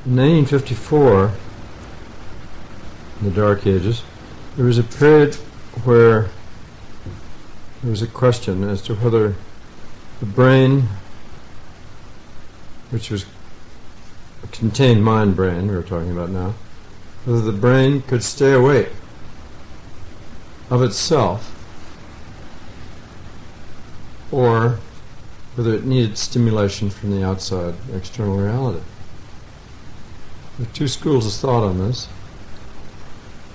In 1954, in the Dark Ages, there was a period where there was a question as to whether the brain, which was a contained mind brain we were talking about now, whether the brain could stay awake of itself or whether it needed stimulation from the outside external reality. There are two schools of thought on this.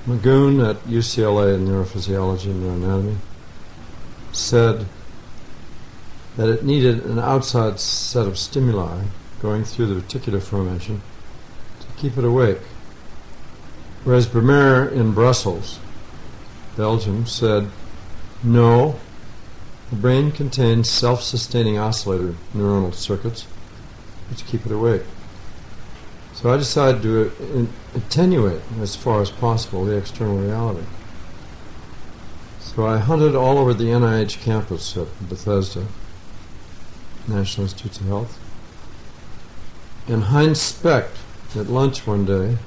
Magoon at UCLA in neurophysiology and neuroanatomy said that it needed an outside set of stimuli going through the reticular formation to keep it awake. Whereas Bremer in Brussels, Belgium, said, no, the brain contains self-sustaining oscillator neuronal circuits which keep it awake. So I decided to attenuate as far as possible the external reality. So I hunted all over the NIH campus at Bethesda, National Institutes of Health. And Heinz Specht, at lunch one day,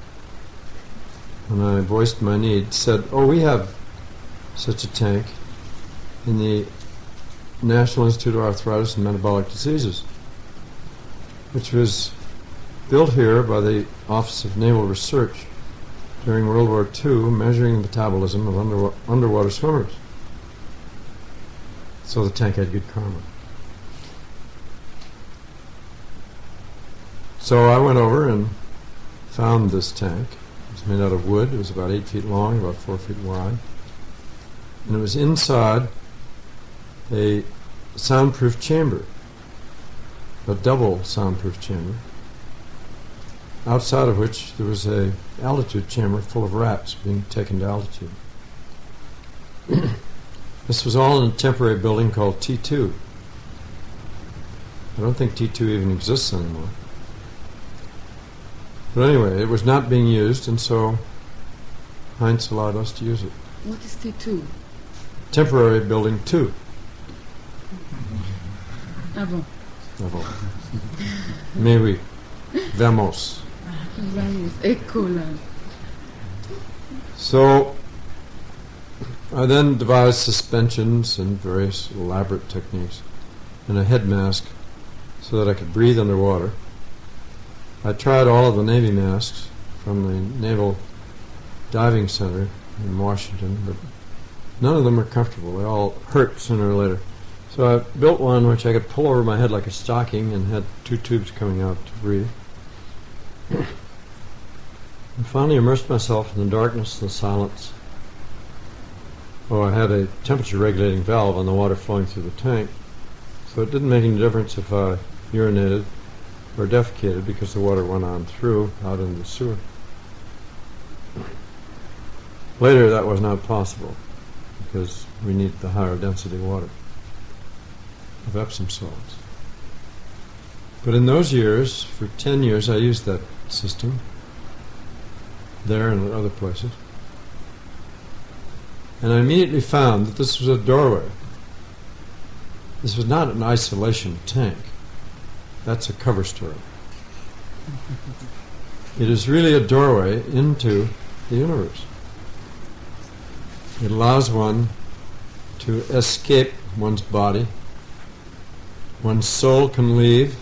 when I voiced my need, said, oh, we have such a tank in the National Institute of Arthritis and Metabolic Diseases, which was built here by the Office of Naval Research during World War II, measuring the metabolism of underwater swimmers. So the tank had good karma. So I went over and found this tank. It was made out of wood. It was about 8 feet long, about 4 feet wide. And it was inside a soundproof chamber, a double soundproof chamber, outside of which there was a altitude chamber full of rats being taken to altitude. This was all in a temporary building called T2. I don't think T2 even exists anymore. But anyway, it was not being used, and so Heinz allowed us to use it. What is T2? Temporary building 2. Ah bon. Ah bon. Mais oui. Vamos. Vamos. École. So I then devised suspensions and various elaborate techniques and a head mask so that I could breathe underwater. I tried all of the Navy masks from the Naval Diving Center in Washington, but none of them were comfortable. They all hurt sooner or later. So I built one which I could pull over my head like a stocking and had 2 tubes coming out to breathe. And finally immersed myself in the darkness and the silence. Oh, I had a temperature regulating valve on the water flowing through the tank, so it didn't make any difference if I urinated or defecated because the water went on through out into the sewer. Later that was not possible because we needed the higher density water of Epsom salts. But in those years, for 10 years, I used that system there and at other places. And I immediately found that this was a doorway. This was not an isolation tank. That's a cover story. It is really a doorway into the universe. It allows one to escape one's body. One's soul can leave,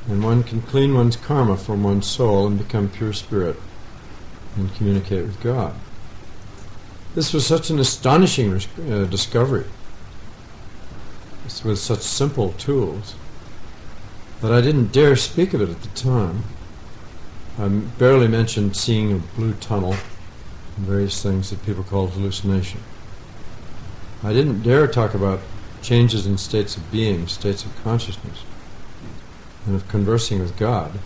and one can clean one's karma from one's soul and become pure spirit and communicate with God. This was such an astonishing discovery, with such simple tools, that I didn't dare speak of it at the time. I barely mentioned seeing a blue tunnel and various things that people call hallucination. I didn't dare talk about changes in states of being, states of consciousness, and of conversing with God.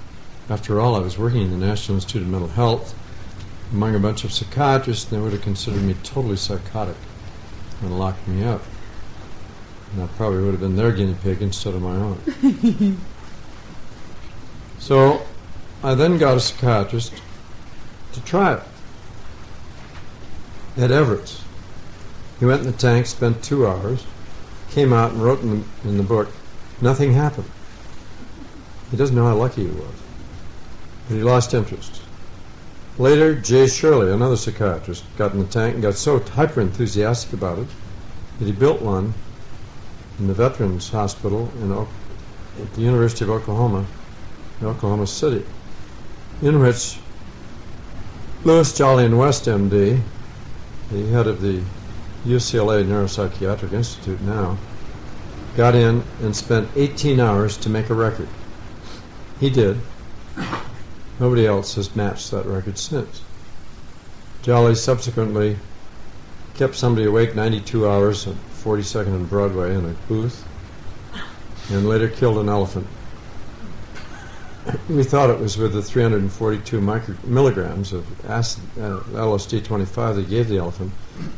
After all, I was working in the National Institute of Mental Health among a bunch of psychiatrists, and they would have considered me totally psychotic and locked me up. And I probably would have been their guinea pig instead of my own. So I then got a psychiatrist to try it. Ed Everett. He went in the tank, spent 2 hours, came out and wrote in the book, nothing happened. He doesn't know how lucky he was. But he lost interest. Later, J. Shirley, another psychiatrist, got in the tank and got so hyper-enthusiastic about it that he built one in the Veterans Hospital at the University of Oklahoma, in Oklahoma City, in which Louis Jolyon West, MD, the head of the UCLA Neuropsychiatric Institute now, got in and spent 18 hours to make a record. He did. Nobody else has matched that record since. Jolly subsequently kept somebody awake 92 hours at 42nd and Broadway in a booth, and later killed an elephant. We thought it was with the 342 milligrams of acid, LSD-25 they gave the elephant.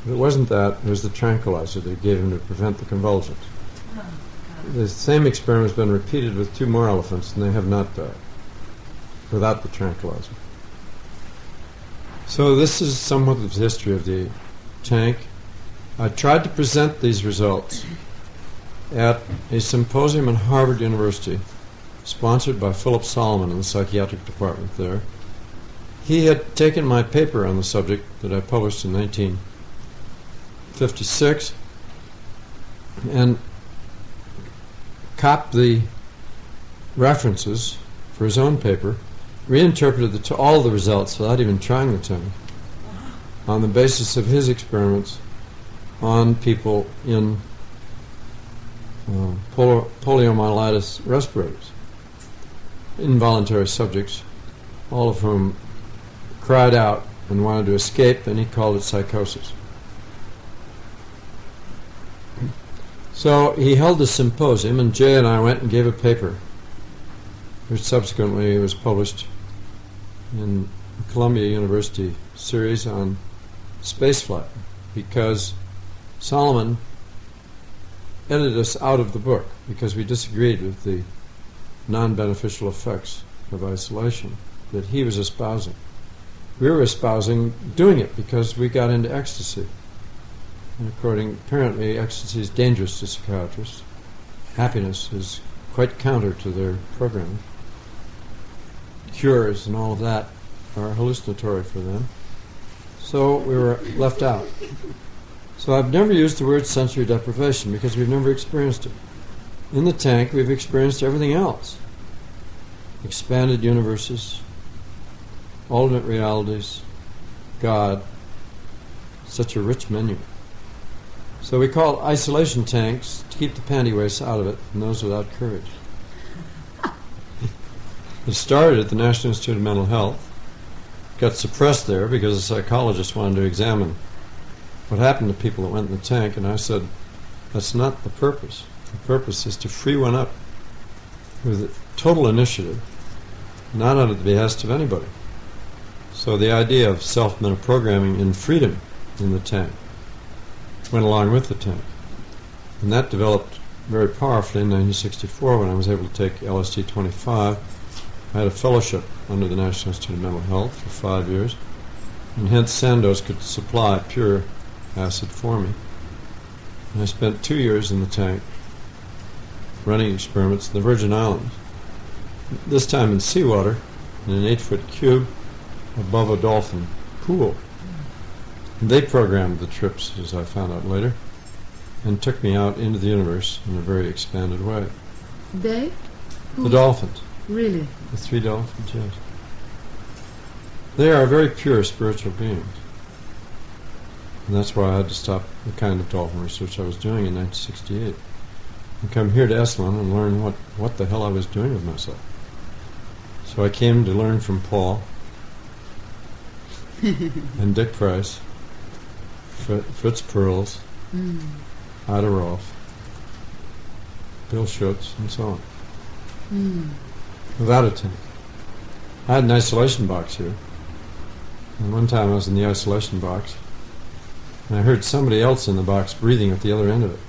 But it wasn't that, it was the tranquilizer they gave him to prevent the convulsions. The same experiment has been repeated with 2 more elephants, and they have not died without the tranquilizer. So this is somewhat of the history of the tank. I tried to present these results at a symposium in Harvard University, sponsored by Philip Solomon in the psychiatric department there. He had taken my paper on the subject that I published in 1956 and copied the references for his own paper, reinterpreted all the results without even trying the tank on the basis of his experiments on people in poliomyelitis respirators, involuntary subjects, all of whom cried out and wanted to escape, and he called it psychosis. So he held a symposium, and Jay and I went and gave a paper, which subsequently was published in Columbia University series on spaceflight, because Solomon edited us out of the book because we disagreed with the non-beneficial effects of isolation that he was espousing. We were espousing doing it because we got into ecstasy. And apparently ecstasy is dangerous to psychiatrists. Happiness is quite counter to their programming. Cures and all of that are hallucinatory for them. So we were left out. So I've never used the word sensory deprivation because we've never experienced it. In the tank, we've experienced everything else. Expanded universes, alternate realities, God, such a rich menu. So we call isolation tanks to keep the panty-wastes out of it and those without courage. It started at the National Institute of Mental Health, got suppressed there because a psychologist wanted to examine what happened to people that went in the tank, and I said, that's not the purpose. The purpose is to free one up with total initiative, not at the behest of anybody. So the idea of self-metaprogramming in freedom in the tank went along with the tank. And that developed very powerfully in 1964 when I was able to take LSD-25. I had a fellowship under the National Institute of Mental Health for 5 years, and hence Sandoz could supply pure acid for me. And I spent 2 years in the tank running experiments in the Virgin Islands, this time in seawater, in an 8-foot cube above a dolphin pool. And they programmed the trips, as I found out later, and took me out into the universe in a very expanded way. They? The dolphins. Really? The 3 dolphins, yes. They are very pure spiritual beings. And that's why I had to stop the kind of dolphin research I was doing in 1968 and come here to Esalen and learn what the hell I was doing with myself. So I came to learn from Paul and Dick Price, Fritz Perls, Ida Rolf, Bill Schutz, and so on. Without a tank. I had an isolation box here. And one time I was in the isolation box, and I heard somebody else in the box breathing at the other end of it.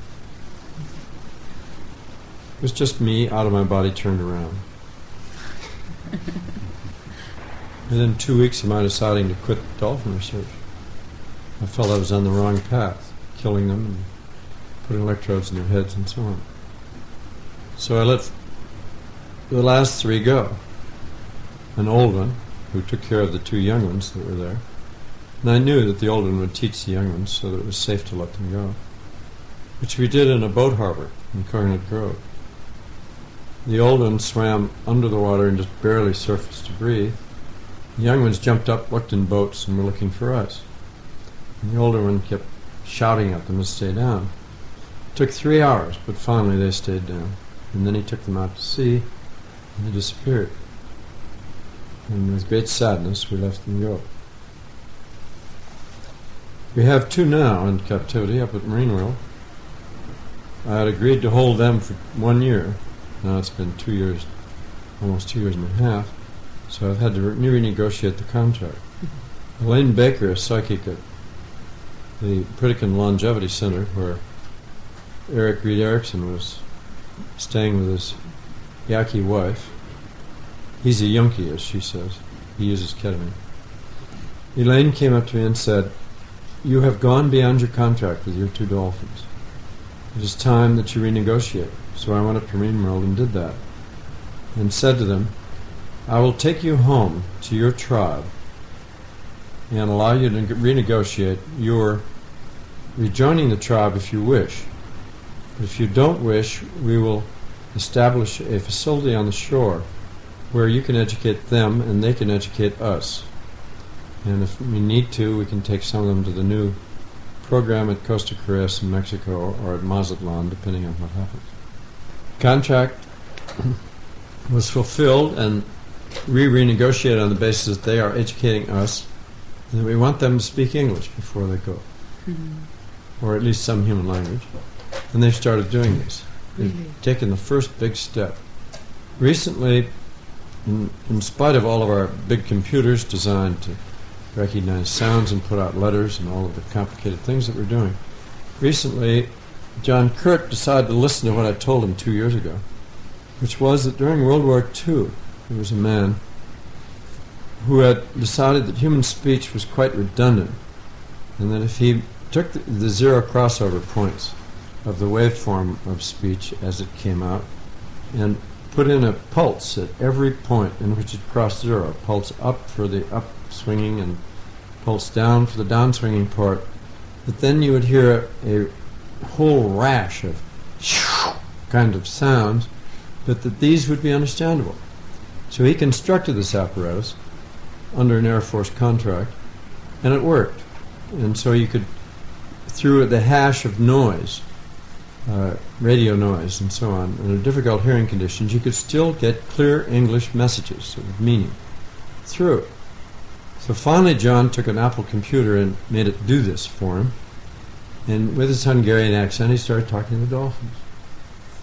It was just me out of my body turned around. Within 2 weeks of my deciding to quit dolphin research, I felt I was on the wrong path, killing them and putting electrodes in their heads and so on. So I let the last 3 go. an old one who took care of the two young ones that were there. And I knew that the old one would teach the young ones so that it was safe to let them go, which we did in a boat harbor in Coconut Grove. The old one swam under the water and just barely surfaced to breathe. The young ones jumped up, looked in boats, and were looking for us. And the older one kept shouting at them to stay down. It took 3 hours, but finally they stayed down. And then he took them out to sea, and they disappeared. And with great sadness, we let them go. We have two now in captivity up at Marine World. I had agreed to hold them for 1 year. Now it's been 2 years, almost 2 years and a half, so I've had to renegotiate the contract. Elaine Baker, a psychic at the Pritikin Longevity Center, where Eric Reed Erickson was staying with his Yaqui wife. He's a Yunkie, as she says. He uses ketamine. Elaine came up to me and said, "You have gone beyond your contract with your two dolphins. It is time that you renegotiate." So I went up to Marine World and did that, and said to them, "I will take you home to your tribe and allow you to renegotiate your rejoining the tribe if you wish. But if you don't wish, we will establish a facility on the shore where you can educate them and they can educate us. And if we need to, we can take some of them to the new program at Costa Corrientes in Mexico or at Mazatlan, depending on what happens." Contract was fulfilled, and we renegotiated on the basis that they are educating us, and we want them to speak English before they go, or at least some human language. And they've started doing this. They've taken the first big step. Recently, in spite of all of our big computers designed to recognize sounds and put out letters and all of the complicated things that we're doing, recently John Kurt decided to listen to what I told him 2 years ago, which was that during World War II, there was a man who had decided that human speech was quite redundant, and that if he took the zero crossover points of the waveform of speech as it came out and put in a pulse at every point in which it crossed zero, pulse up for the upswinging and pulse down for the downswinging part, that then you would hear a whole rash of kind of sounds, but that these would be understandable. So he constructed this apparatus under an Air Force contract, and it worked. And so you could, through the hash of noise, radio noise and so on, under difficult hearing conditions, you could still get clear English messages of meaning through it. So finally John took an Apple computer and made it do this for him, and with his Hungarian accent he started talking to the dolphins.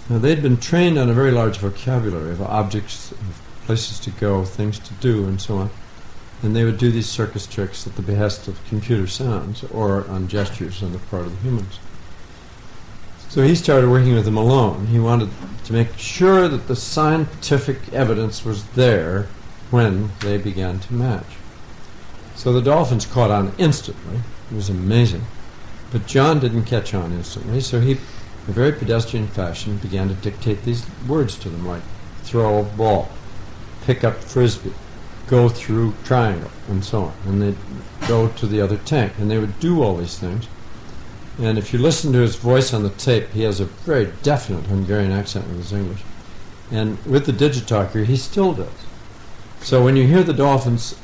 Now they'd been trained on a very large vocabulary of objects, of places to go, things to do, and so on, and they would do these circus tricks at the behest of computer sounds or on gestures on the part of the humans. So he started working with them alone. He wanted to make sure that the scientific evidence was there when they began to match. So the dolphins caught on instantly. It was amazing. But John didn't catch on instantly, so he, in a very pedestrian fashion, began to dictate these words to them, like throw a ball, pick up frisbee, go through triangle, and so on. And they'd go to the other tank, and they would do all these things. And if you listen to his voice on the tape, he has a very definite Hungarian accent with his English. And with the Digitalker, he still does. So when you hear the dolphins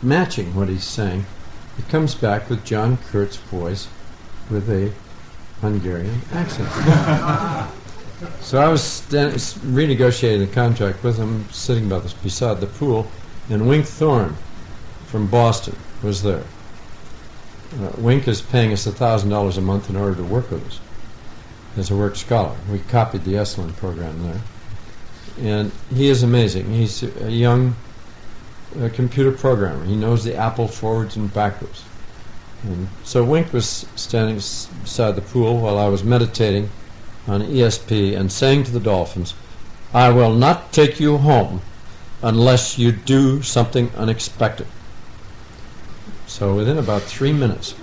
matching what he's saying, it comes back with John Kurt's voice with a Hungarian accent. So I was renegotiating the contract with him, sitting beside the pool, and Wink Thorne from Boston was there. Wink is paying us $1,000 a month in order to work with us as a work scholar. We copied the Esalen program there. And he is amazing. He's a young computer programmer. He knows the Apple forwards and backwards. And so Wink was standing beside the pool while I was meditating on ESP and saying to the dolphins, "I will not take you home unless you do something unexpected." So within about 3 minutes,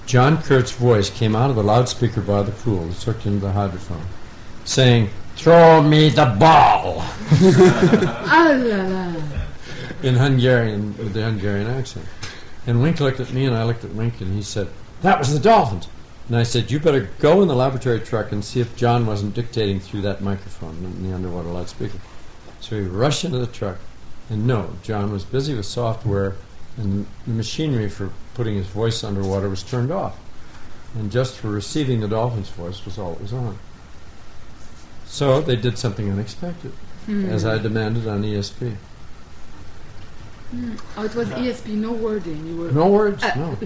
John Kurt's voice came out of the loudspeaker by the pool. It's hooked into the hydrophone, saying, "Throw me the ball." Ah la la. in Hungarian with the Hungarian accent. And Wink looked at me, and I looked at Wink, and he said, "That was the Dolphins." And I said, "You better go in the laboratory truck and see if John wasn't dictating through that microphone in the underwater loudspeaker." So we rushed into the truck, and no, John was busy with software, and the machinery for putting his voice underwater was turned off. And just for receiving the Dolphin's voice was all it was on. So they did something unexpected, as I demanded on ESP. Oh, it was ESP, no wording. You were No words, no.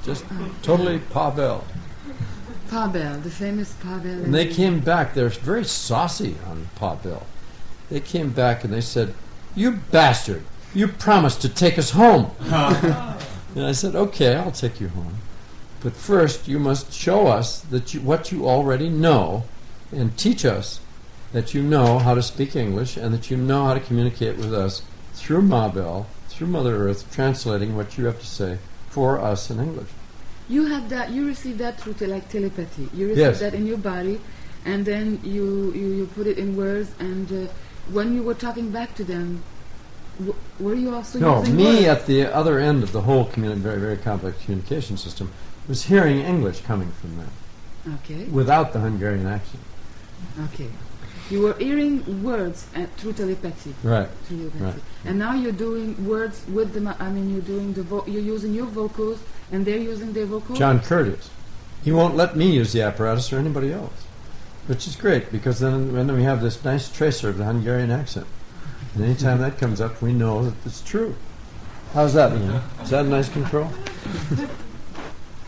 Just totally Pavel. Pavel, the famous Pavel. And they came back, they're very saucy on Pavel. They came back and they said, "You bastard, you promised to take us home." And I said, "Okay, I'll take you home. But first you must show us that what you already know, and teach us that you know how to speak English and that you know how to communicate with us through Mabel, through Mother Earth, translating what you have to say for us in English." You had that. You received that through like telepathy. You received Yes. that in your body, and then you put it in words. And when you were talking back to them, were you also No, using me words? at the other end of the whole very, very complex communication system was hearing English coming from them Okay. without the Hungarian accent. Okay. You were hearing words through telepathy. Right. Through telepathy. Right. And now you're doing words with the. You're doing you're using your vocals, and they're using their vocals. John Curtis. He won't let me use the apparatus or anybody else, which is great because then we have this nice tracer of the Hungarian accent. And anytime that comes up, we know that it's true. How's that, Ian? Is that a nice control?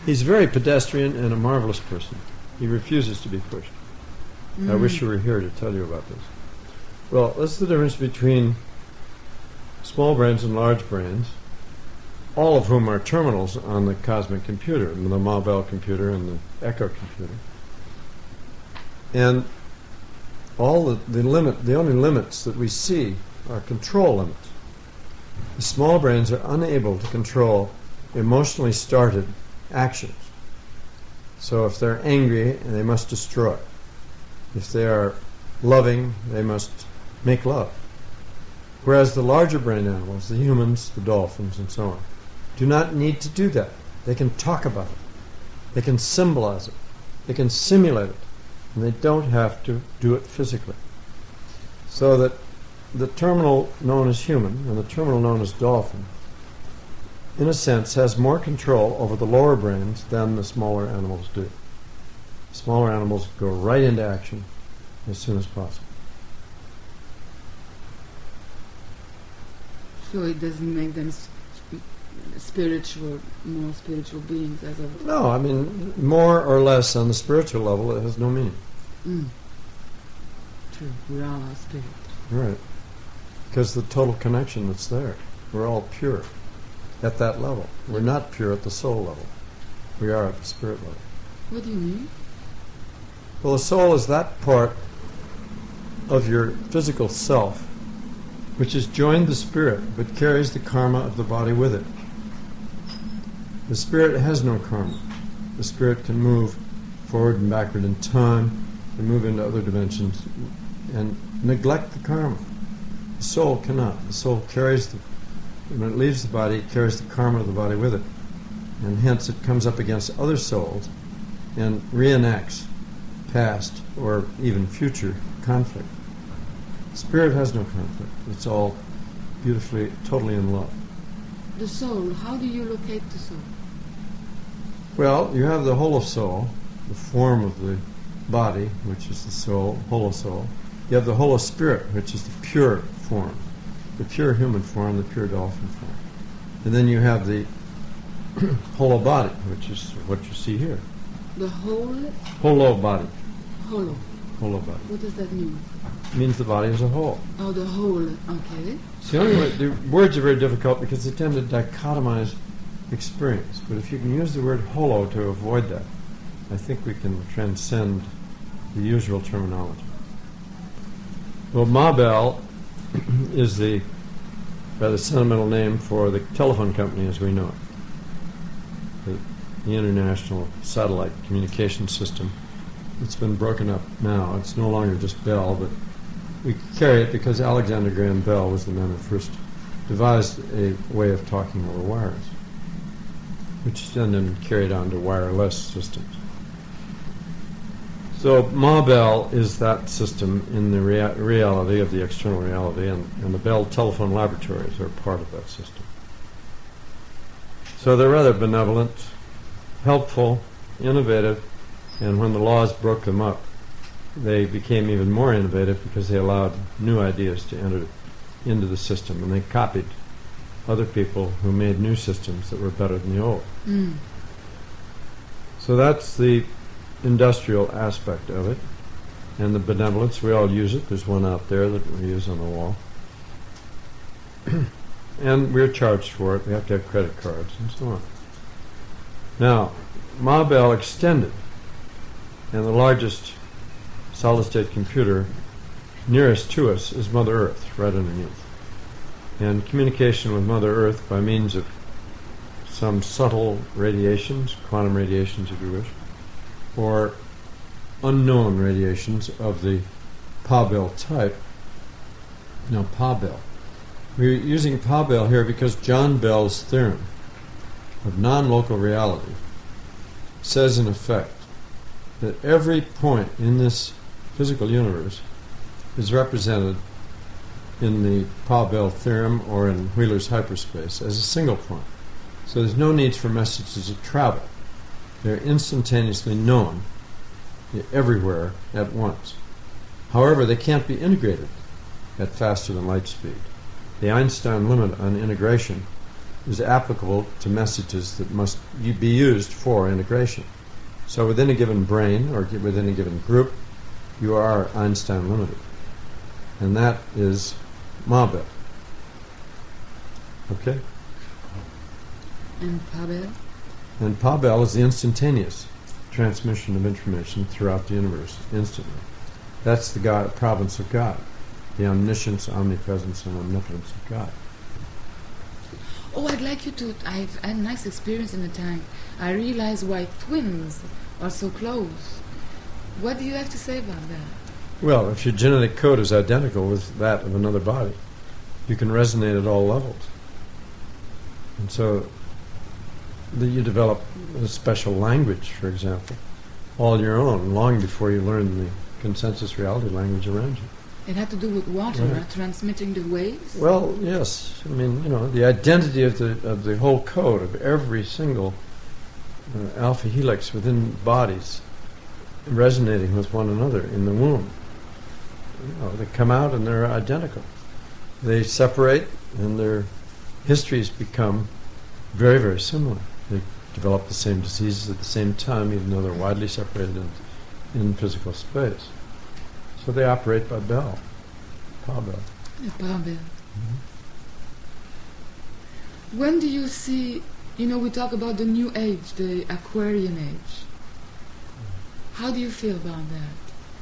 He's very pedestrian and a marvelous person. He refuses to be pushed. I wish you were here to tell you about this. Well, that's the difference between small brains and large brains, all of whom are terminals on the cosmic computer, the Mabel computer and the Echo computer. And all the only limits that we see are control limits. The small brains are unable to control emotionally started actions. So if they're angry, they must destroy. If they are loving, they must make love. Whereas the larger brain animals, the humans, the dolphins, and so on, do not need to do that. They can talk about it. They can symbolize it. They can simulate it. And they don't have to do it physically. So that the terminal known as human and the terminal known as dolphin, in a sense, has more control over the lower brains than the smaller animals do. Smaller animals go right into action as soon as possible. So it doesn't make them more spiritual beings as of. No, I mean, more or less on the spiritual level, it has no meaning. True, we're all our spirit. Right. Because the total connection that's there. We're all pure at that level. We're not pure at the soul level. We are at the spirit level. What do you mean? Well, the soul is that part of your physical self which has joined the spirit but carries the karma of the body with it. The spirit has no karma. The spirit can move forward and backward in time and move into other dimensions and neglect the karma. The soul cannot. The soul carries when it leaves the body, it carries the karma of the body with it. And hence it comes up against other souls and reenacts past or even future conflict. Spirit has no conflict. It's all beautifully, totally in love. The soul, how do you locate the soul? Well, you have the whole soul, the form of the body, which is the soul, whole soul. You have the whole spirit, which is the pure form, the pure human form, the pure dolphin form. And then you have the whole body, which is what you see here. The whole? Whole body. Hollow. Whole body. What does that mean? It means the body as a whole. Oh, the whole. Okay. It's the only way. The words are very difficult because they tend to dichotomize experience. But if you can use the word holo to avoid that, I think we can transcend the usual terminology. Well, Mabel is the rather sentimental name for the telephone company as we know it. The international satellite communication system. It's been broken up now. It's no longer just Bell, but we carry it because Alexander Graham Bell was the man who first devised a way of talking over wires, which is then carried on to wireless systems. So Ma Bell is that system in the reality of the external reality, and the Bell telephone laboratories are part of that system. So they're rather benevolent, helpful, innovative, and when the laws broke them up, they became even more innovative because they allowed new ideas to enter into the system, and they copied other people who made new systems that were better than the old. So that's the industrial aspect of it, and the benevolence. We all use it. There's one out there that we use on the wall. And we're charged for it. We have to have credit cards and so on. Now, Ma Bell extended, and the largest solid-state computer nearest to us is Mother Earth, right underneath. And communication with Mother Earth by means of some subtle radiations, quantum radiations if you wish, or unknown radiations of the Pa-Bell type. Now, Pa-Bell. We're using Pa-Bell here because John Bell's theorem of non-local reality says in effect that every point in this physical universe is represented in the Pa-Bell theorem or in Wheeler's hyperspace as a single point. So there's no need for messages to travel. They're instantaneously known everywhere at once. However, they can't be integrated at faster than light speed. The Einstein limit on integration is applicable to messages that must be used for integration. So within a given brain or within a given group, you are Einstein limited. And that is Ma Bell. Okay? And Pa-Bell? And Pa-Bell is the instantaneous transmission of information throughout the universe, instantly. That's the God, province of God, the omniscience, omnipresence, and omnipotence of God. Oh, I'd like you to... I've had a nice experience in the tank. I realize why twins are so close. What do you have to say about that? Well, if your genetic code is identical with that of another body, you can resonate at all levels. And so you develop a special language, for example, all your own, long before you learn the consensus reality language around you. It had to do with water, right? Transmitting the waves? Well, yes. I mean, the identity of the whole code of every single alpha helix within bodies resonating with one another in the womb. They come out and they're identical. They separate and their histories become very, very similar. They develop the same diseases at the same time, even though they're widely separated in physical space. So they operate by Bell, Pa-Bell. Yeah, Pa-Bell. When do you see, we talk about the new age, the Aquarian age. How do you feel about that?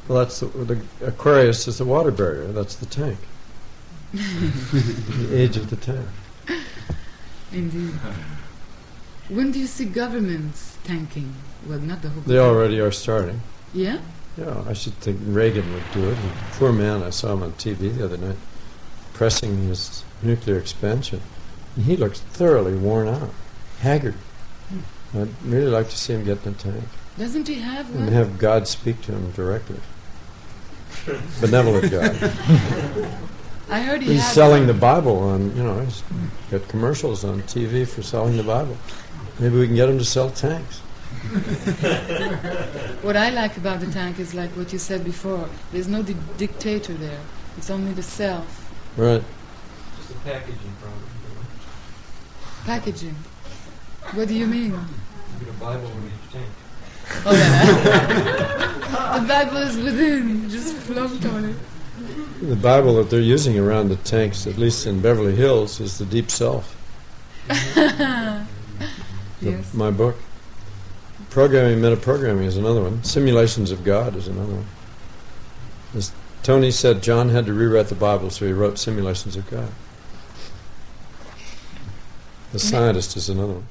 Well, that's the Aquarius is the water barrier. That's the tank. The age of the tank. Indeed. When do you see governments tanking? Well, not the whole... They already are starting. Yeah? Yeah, I should think Reagan would do it. Poor man, I saw him on TV the other night pressing his nuclear expansion. And he looks thoroughly worn out, haggard. I'd really like to see him get in the tank. Doesn't he have one? And have God speak to him directly. Benevolent God. I heard he's had selling one. the Bible on, he's got commercials on TV for selling the Bible. Maybe we can get him to sell tanks. What I like about the tank is like what you said before. There's no dictator there. It's only the self. Right. Just a packaging problem. Packaging. What do you mean? You get a Bible in each tank. Oh, yeah. The Bible is within. Just float on it. The Bible that they're using around the tanks, at least in Beverly Hills, is the Deep Self. Yes. My book. Programming, metaprogramming is another one. Simulations of God is another one. As Tony said, John had to rewrite the Bible, so he wrote Simulations of God. The Scientist is another one.